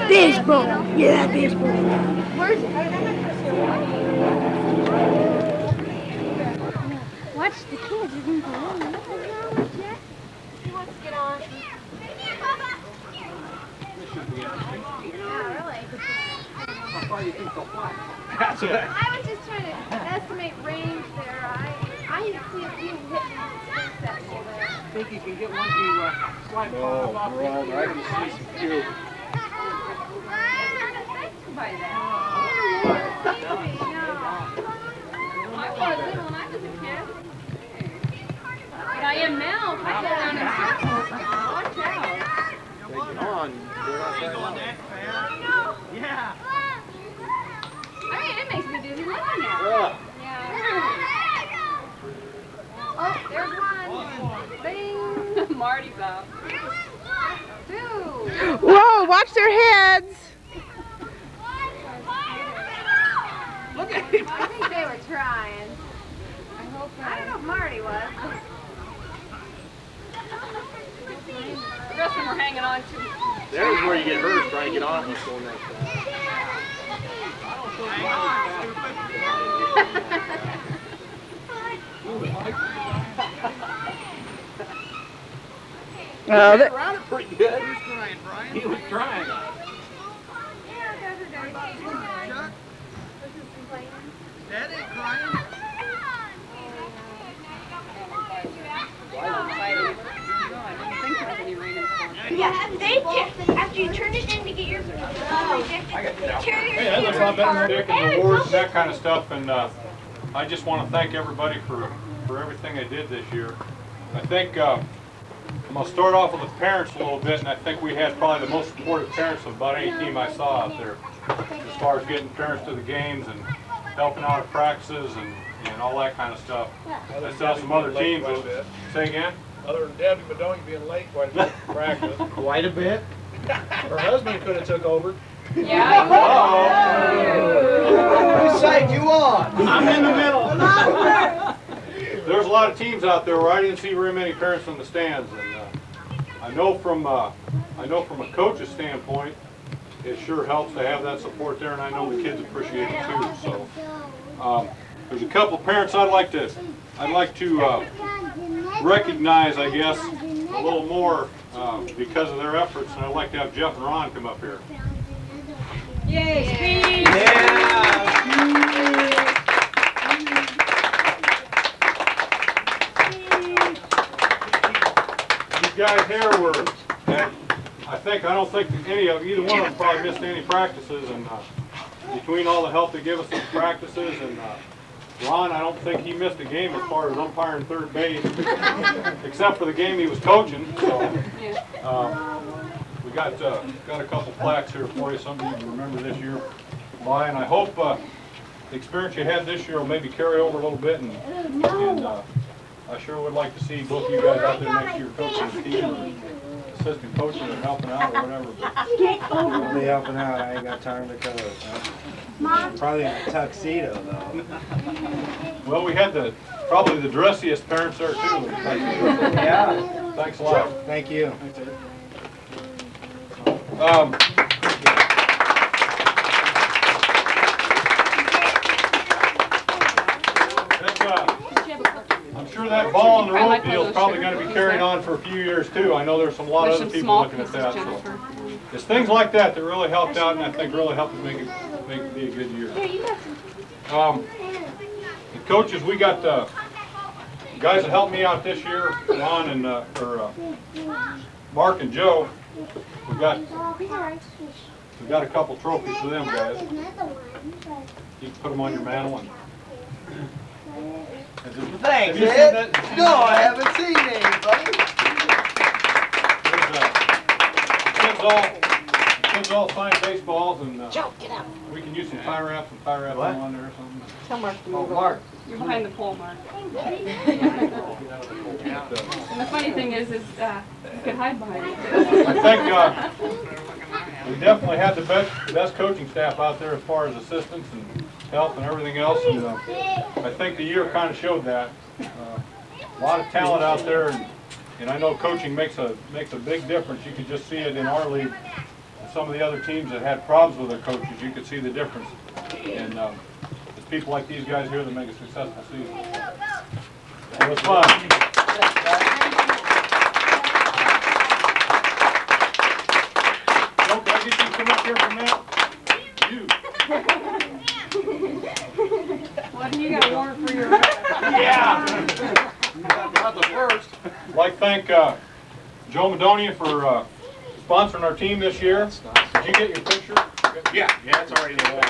Baseball. Yeah, baseball. Where's it? Watch the kids. They're going to go on. He wants to get on. Yeah, really. How far do you think they'll fly? I was just trying to estimate range there. I see a few hitting that there. I think you can get one to slide off. I can see some cute. By that. I wasn't when I was a kid. But I am now. If I go down in circles, watch out. Come on. Yeah. I mean, it makes me dizzy looking at it. Yeah. Oh, there's one. Bing. Marty's up. Two. Whoa, watch their heads. Look at him. I think they were trying. I hope not. I don't know if Marty was. The rest of them were hanging on to. There's where you get hurt trying to get on this going that fast. Hang on, Oh, He around it pretty good. Who's crying, Brian? He was trying. Chuck? Dad ain't crying. Yeah, they after you turn it in to get your Hey, that looks a lot better than Dick and awards and that kind of stuff. And I just want to thank everybody for everything they did this year. I think I'm going to start off with the parents a little bit, and I think we had probably the most supportive parents of about any team I saw out there, as far as getting parents to the games and helping out at practices and all that kind of stuff. I saw some other teams. Say again? Other than Debbie Madoni being late quite a bit for practice. Quite a bit. Her husband could have took over. Yeah. Whose side you on? I'm in the middle. There's a lot of teams out there where I didn't see very many parents in the stands, and I know from a coach's standpoint, it sure helps to have that support there, and I know the kids appreciate it too. So there's a couple of parents I'd like to recognize, I guess, a little more because of their efforts, and I'd like to have Jeff and Ron come up here. Yay, Steve! These guys here were, I don't think either one of them probably missed any practices, and between all the help they give us in practices, and Ron, I don't think he missed a game as far as umpiring third base, except for the game he was coaching. So we got a couple plaques here for you, something you can remember this year by, and I hope the experience you had this year will maybe carry over a little bit, and I sure would like to see both you guys out there next year coaching the team, or assistant coaching, or helping out, or whatever. I'll be helping out. I ain't got time to coach. Probably in a tuxedo, though. Well, we had probably the dressiest parents there, too. Yeah. Thanks a lot. Thank you. I'm sure that ball on the road deal is probably going to be carried on for a few years, too. I know there's a lot of other people looking at that. So it's things like that that really helped out, and I think really helped us make it be a good year. The coaches, we got guys that helped me out this year, Ron and Mark and Joe. We got a couple trophies for them guys. You can put them on your mantle. Thanks, Ed. No, I haven't seen anybody. Kids all signed baseballs, and we can use some tie wraps and tie wrap them on there or something. Tell Mark to Oh, Mark. You're behind the pole, Mark. And the funny thing is you can hide behind it. I think we definitely had the best coaching staff out there as far as assistants and help and everything else. And I think the year kind of showed that. A lot of talent out there, and I know coaching makes a big difference. You could just see it in our league. Some of the other teams that had problems with their coaches, you could see the difference. And it's people like these guys here that make a successful season. It was fun. Joe, can I get you to come up here for a minute? What do you got a warrant for your Yeah! Not the first. I'd like to thank Joe Madonia for sponsoring our team this year. Did you get your picture? Yeah, it's already in the wall.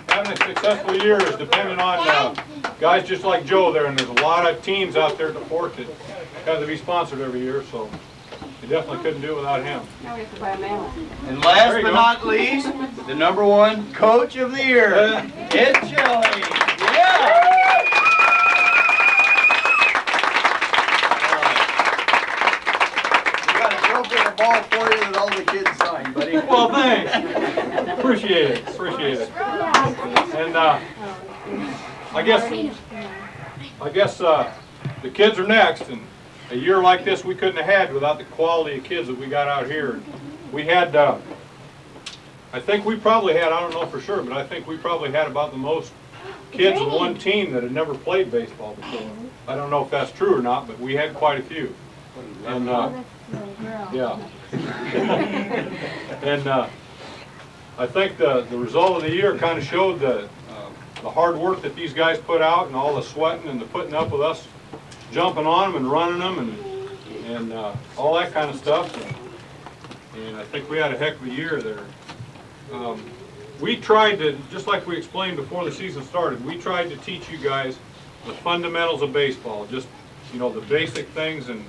Having a successful year is dependent on guys just like Joe there, and there's a lot of teams out there to Fort that have to be sponsored every year, so you definitely couldn't do it without him. Now we have to buy a mail. And last but not least, the #1 coach of the year, Ed Schellhase. Yeah! We got a trophy and a ball for you that all the kids signed, buddy. Well, thanks. Appreciate it. Appreciate it. And I guess the kids are next. And a year like this we couldn't have had without the quality of kids that we got out here. We had, I think we probably had, I don't know for sure, but I think we probably had about the most kids in one team that had never played baseball before. I don't know if that's true or not, but we had quite a few. And yeah. And I think the result of the year kind of showed the hard work that these guys put out and all the sweating and the putting up with us jumping on them and running them and all that kind of stuff. And I think we had a heck of a year there. We tried to, just like we explained before the season started, we tried to teach you guys the fundamentals of baseball, just, you know, the basic things and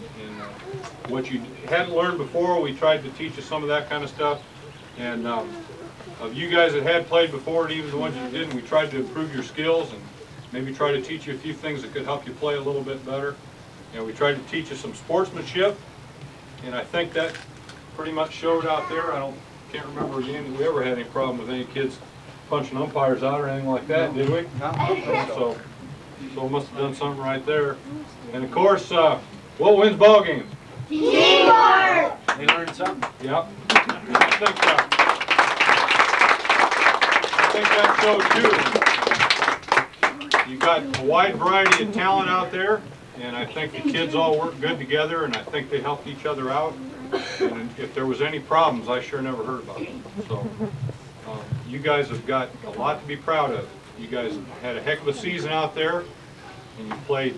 what you hadn't learned before. We tried to teach you some of that kind of stuff. And of you guys that had played before and even the ones that didn't, we tried to improve your skills and maybe try to teach you a few things that could help you play a little bit better. And we tried to teach you some sportsmanship, and I think that pretty much showed out there. Can't remember a game that we ever had any problem with any kids punching umpires out or anything like that, did we? No. So we must have done something right there. And of course, what wins ball games? Teamwork! They learned something. Yep. I think that showed too. You got a wide variety of talent out there, and I think the kids all work good together, and I think they helped each other out. And if there was any problems, I sure never heard about them. So you guys have got a lot to be proud of. You guys had a heck of a season out there, and you played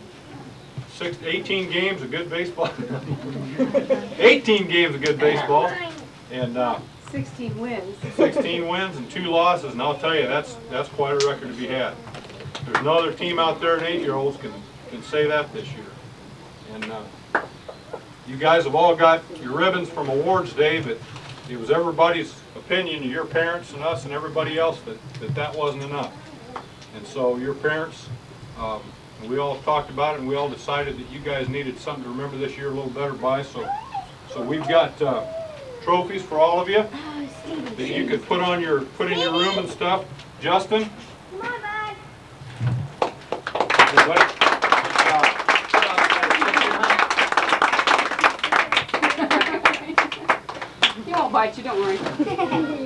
18 games of good baseball. 18 games of good baseball, and 16 wins. 16 wins and 2 losses, and I'll tell you, that's quite a record to be had. There's no other team out there in 8-year-olds can say that this year. And you guys have all got your ribbons from awards day, but it was everybody's opinion, your parents and us and everybody else, that wasn't enough. And so your parents, we all talked about it, and we all decided that you guys needed something to remember this year a little better by. So we've got trophies for all of you that you could put in your room and stuff. Justin. Come on, bud. Everybody. He won't bite you, don't worry.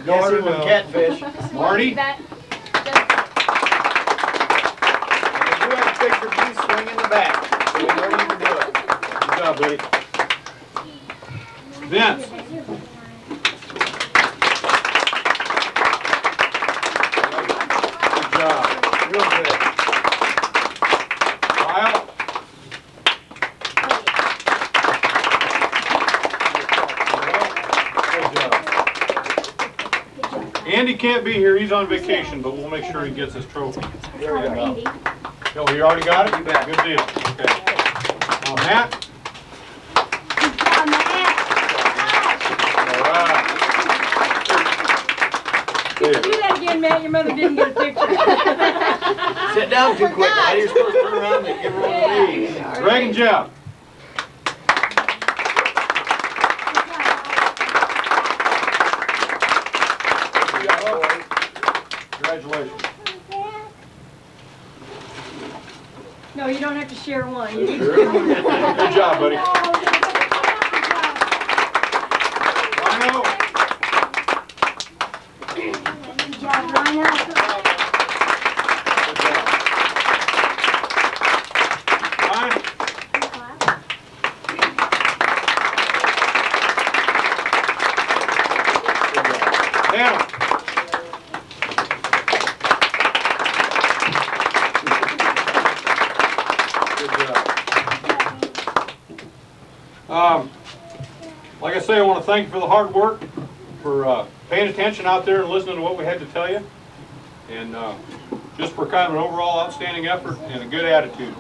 Yes, with catfish. Marty. That. And you have a picture of you swinging the bat, so we know you can do it. Good job, buddy. Vince. Good job. Real good. Kyle. Good job. Andy can't be here. He's on vacation, but we'll make sure he gets his trophy. There you go. Oh, you already got it? You bet. Good deal. Okay. Matt. Good job, Matt. All right. Do that again, mind, Matt, your mother didn't get a picture. Sit down too quick. How are you supposed to turn around and give her one of these? Greg and Jeff. Congratulations. No, you don't have to share one. You can Good job, buddy. Rhino. Good job, Rhino. Ryan. Hannah. Like I say, I want to thank you for the hard work, for paying attention out there and listening to what we had to tell you, and just for kind of an overall outstanding effort and a good attitude.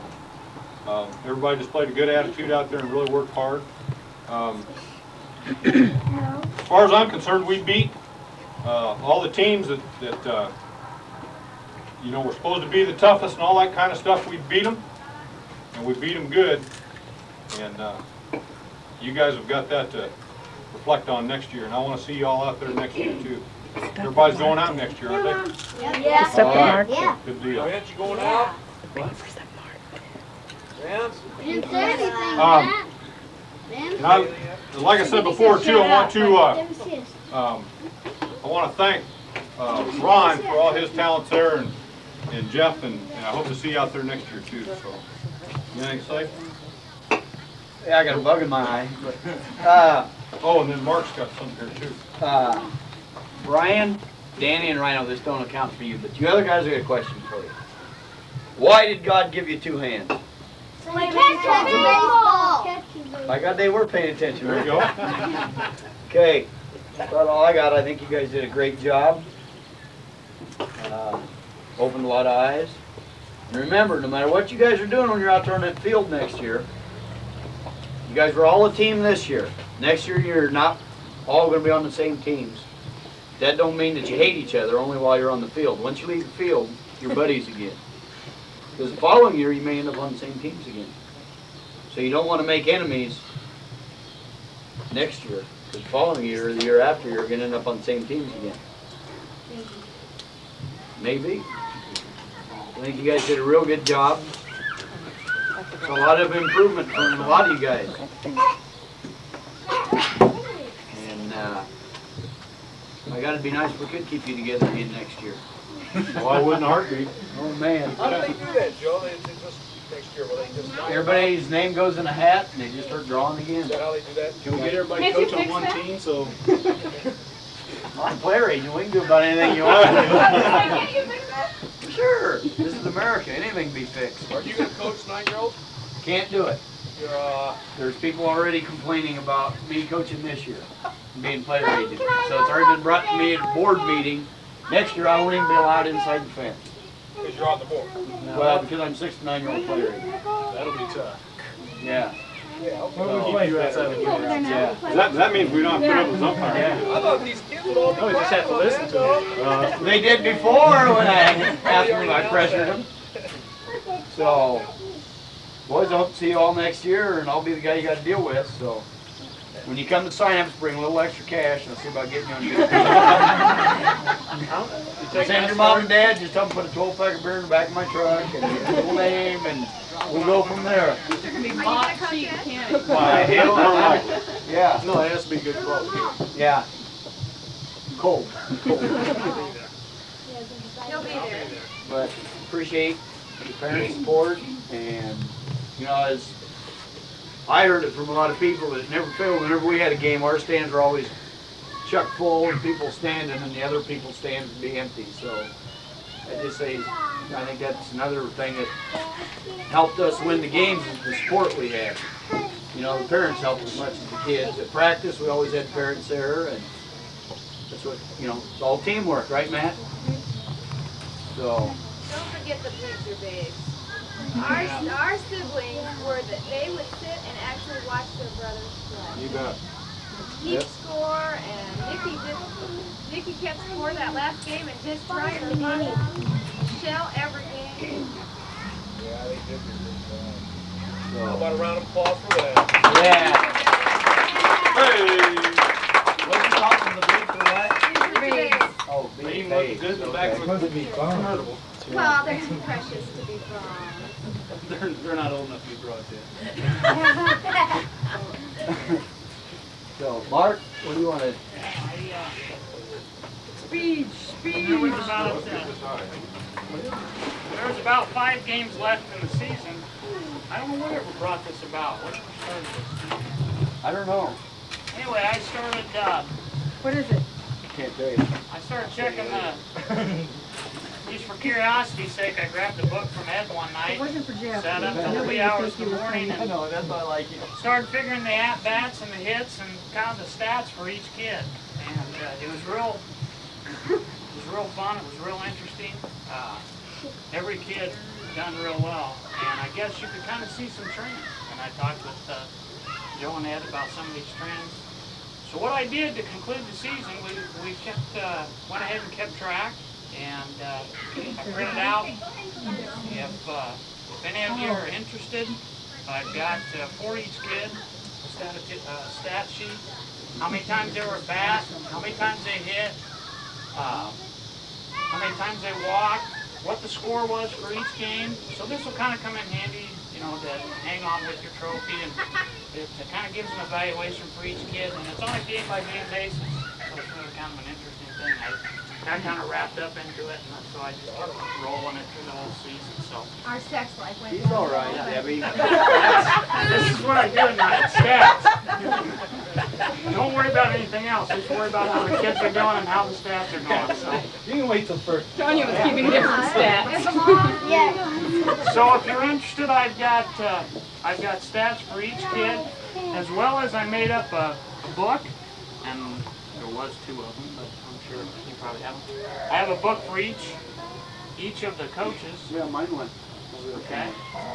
Everybody displayed a good attitude out there and really worked hard. As far as I'm concerned, we beat all the teams that you know, were supposed to be the toughest and all that kind of stuff. We beat them, and we beat them good. And you guys have got that to reflect on next year, and I want to see you all out there next year too. Everybody's going out next year, aren't they? Yeah. Stuff All right. Yeah. Good deal. Vince, you going out? You Vince? didn't say anything, Um, Matt. And like I said before too, I want to thank Ron for all his talents there, and Jeff, and I hope to see you out there next year too. So, you anything to say? Yeah, I got a bug in my eye. But, Oh, and then Mark's got something here too. Brian, Danny, and Rhino, this don't account for you, but you other guys, I got a question for you. Why did God give you two hands? Play baseball. My God, they were paying attention. There you go. Okay, that's about all I got. I think you guys did a great job. Opened a lot of eyes. And remember, no matter what you guys are doing when you're out there on that field next year, you guys were all a team this year. Next year, you're not all going to be on the same teams. That don't mean that you hate each other only while you're on the field. Once you leave the field, you're buddies again. Because the following year, you may end up on the same teams again. So you don't want to make enemies next year. Because the following year or the year after, you're going to end up on the same teams again. Maybe. I think you guys did a real good job. It's a lot of improvement from a lot of you guys. And I got to be nice if we could keep you together again next year. Well, I wouldn't heartbeat. Oh, man. How do they do that, Joe? They just, next year, will they just? Everybody's name goes in a hat and they just start drawing again. Is that how they do that? Can we get everybody Can't you coach on fix one that? team, so I'm player agent. We can do about anything you want to Can't you fix that? do. Sure. This is America. Anything can be fixed. Are you gonna coach 9-year-olds? Can't do it. You're, There's people already complaining about me coaching this year, being player agent. So it's already been brought to me at a board meeting. Next year I won't even be allowed inside the fence. because you're on the board. Well, because I'm 6 to 9-year-old player agent. that'll be tough. Yeah. Yeah, okay. Keep you outside the game. Yeah. That means we don't have to put up with umpire. Yeah. I thought these kids would all be No, we just have to quiet listen on to it. They did before when I asked them, I pressured them. So, boys, I hope to see you all next year, and I'll be the guy you got to deal with. So, when you come to sign-ups, bring a little extra cash, and I'll see about getting you on good. Send your mom and dad, just tell them put a 12-pack of beer in the back of my truck, and your little name, and we'll go from there. It's gonna be bought cheap, can't it? Yeah, No, it has to be good quality. yeah. Cold. You'll be there. But appreciate the parent support, and you know, as I heard it from a lot of people, that it never failed. Whenever we had a game, our stands were always chock full and people standing, and the other people's stands would be empty. So I just say, I think that's another thing that helped us win the games is the support we had. You know, the parents helped as much as the kids. At practice, we always had parents there, and that's what, you know, it's all teamwork, right, Matt? So. Don't forget the picture babes. Our siblings were that they would sit and actually watch their brothers play. You bet. keep score, and Nikki kept score that last game and just trying to money. Shell every game. Yeah, they did do So, How about a round of applause for that? yeah. Hey! What's the cost of the bid for what? Oh, They big look good in the back. Supposed to be fun. Convertible. Oh, they're too precious to be wrong. They're not old enough to be brought yet. So, Mark, what do you want to? Speed, There was about 5 games left in the season. I don't know whatever brought this about. What started this? I don't know. Anyway, I started. What is it? Can't tell you. I started checking the. Just for curiosity's sake, I grabbed a book from Ed one night. It wasn't for Jeff. Sat up till Nobody wee hours would in the think morning you were and know, that's why I like you. started figuring the at-bats and the hits and kind of the stats for each kid. And it was real fun. It was real interesting. Every kid done real well. And I guess you could kind of see some trends. And I talked with Joe and Ed about some of these trends. So what I did to conclude the season, we kept, went ahead and kept track. And I printed out. If any of you are interested, I've got for each kid a stat sheet. How many times they were at bat, how many times they hit, how many times they walked, what the score was for each game. So this will kind of come in handy, you know, to hang on with your trophy, and it kind of gives an evaluation for each kid. And it's on a game-by-game basis, so it's really kind of an interesting thing. I kind of wrapped up into it, and so I just kept rolling it through the whole season. So Our sex life went He's down. all right, Debbie. this is what I do at night, stats. Don't worry about anything else. Just worry about how the kids are doing and how the stats are going. So, You can wait till first. Tonya was keeping different stats. Yeah. so if you're interested, I've got stats for each kid, as well as I made up a book, and there was 2 of them, but I'm sure you probably have them. I have a book for each of the coaches. Yeah, mine went. Okay,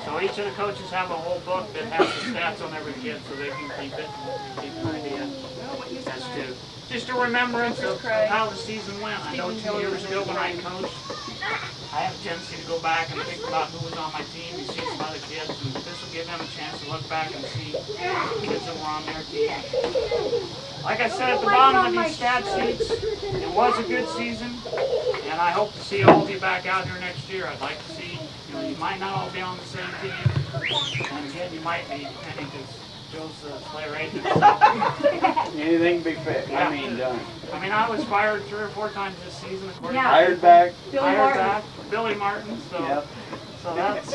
so each of the coaches have a whole book that has the stats on every kid, so they can keep it, keep an idea as to just a remembrance of how the season went. I know 2 years ago when I coached, I have a tendency to go back and think about who was on my team. You see some other kids, and this will give them a chance to look back and see kids that were on their team. Like I said at the bottom of these stat sheets, it was a good season, and I hope to see all of you back out here next year. I'd like to see, you know, you might not all be on the same team, and again, you might be, depending, because Joe's the player agent. Anything be fit. Yeah. I mean, done. I mean, I was fired 3 or 4 times this season, according to Hired back. hired back, Billy Martin, so, Yep. so that's,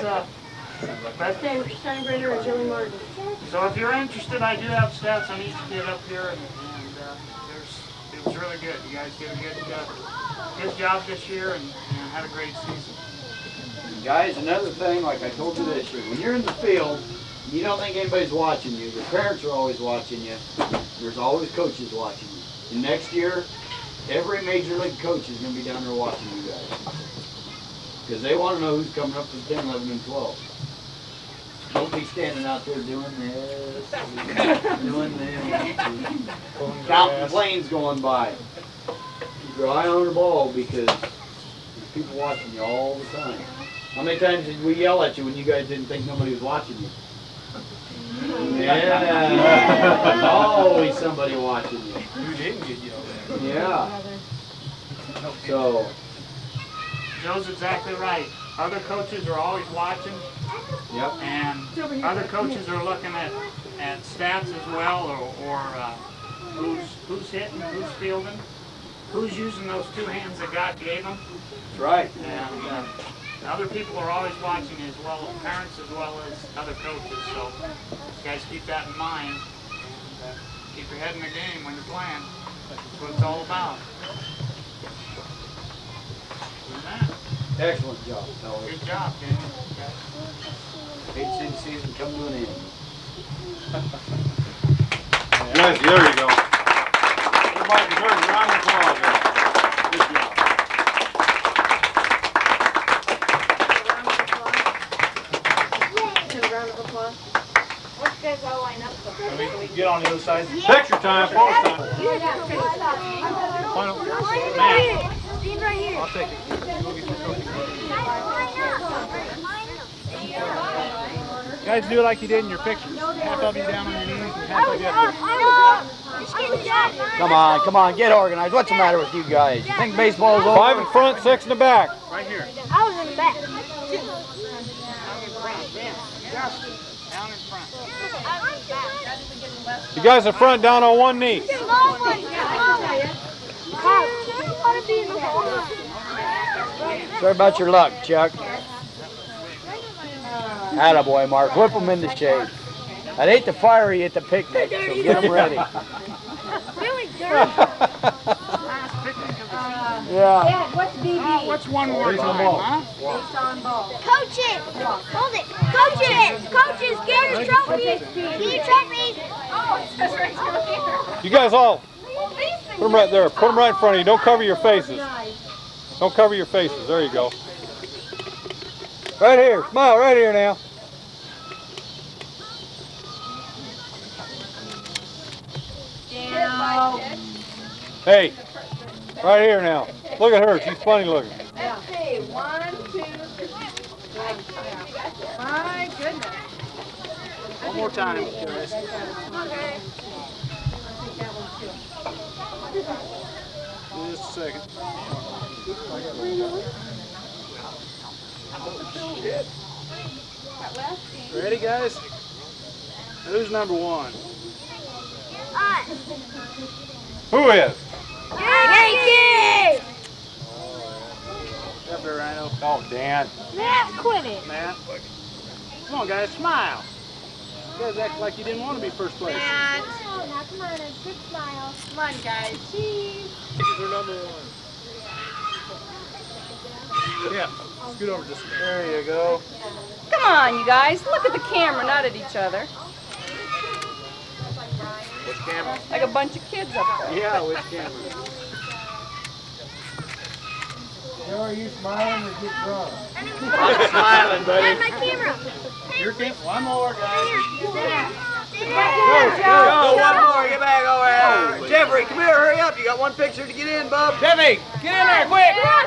but, Steinbrenner and Joey Martin. so if you're interested, I do have stats on each kid up here, and it was really good. You guys did a good job this year, and had a great season. Guys, another thing, like I told you this year, when you're in the field, you don't think anybody's watching you. Your parents are always watching you. There's always coaches watching you. And next year, every major league coach is going to be down there watching you guys. Because they want to know who's coming up for 10, 11, and 12. Don't be standing out there doing this, doing this, counting planes going by. Keep your eye on the ball because there's people watching you all the time. How many times did we yell at you when you guys didn't think nobody was watching you? Yeah, there's always somebody watching you. You didn't get yelled at. Yeah. So, Joe's exactly right. Other coaches are always watching, yep. and other coaches are looking at stats as well, or who's hitting, who's fielding, who's using those 2 hands that God gave them. That's right. And other people are always watching as well, parents as well as other coaches. So you guys keep that in mind. And, keep your head in the game when you're playing. That's what it's all about. Excellent job, fellas. Good job, Dan. Hate to see the season come to an end. Yes, there you go. Everybody deserves a round of applause there. Good job. A round of applause. guys all line up. Let me get on the other side. Picture time, photo time. Final. Stand right here. I'll take it. Guys, do it like you did in your pictures. Half of you down on your knees and half of you up there. Come on, get organized. What's the matter with you guys? You think baseball's over? 5 in front, 6 in the back. Right here. I was in the back. Down in front. You guys in front, down on one knee. Sorry about your luck, Chuck. Attaboy, Mark. Whip them into shape. I'd hate to fire you at the picnic, so get them ready. Really dirty. Yeah. Dad, what's BB? What's one word? Base on ball. Base on ball. Coach it. Hold it. Coach it. Coaches, get your trophies. Get your trophies. Oh, it says right here. You guys all, put them right there. Put them right in front of you. Don't cover your faces. Don't cover your faces. There you go. Right here. Smile right here now. Hey, right here now. Look at her. She's funny looking. Okay, 1, 2, 3. My goodness. One more time, guys. Okay. Just a second. Ready, guys? Who's number 1? Who is? Yankee! Up there, Rhino. Oh, Dan. Matt, quit it. Matt. Come on, guys, smile. You guys act like you didn't want to be first place. And Come on, a big smile. come on, guys. Cheese. They're number 1. Yeah, scoot over just a bit. There you go. Come on, you guys. Look at the camera, not at each other. Which camera? Like a bunch of kids up there. Yeah, which camera? Are you smiling or get drunk? I'm smiling, buddy. My camera. Your camera. One more, guys. Go, one more. Get back over here. Jeffrey, come here. Hurry up. You got one picture to get in, bub. Jeffy, get in there, quick! Come on,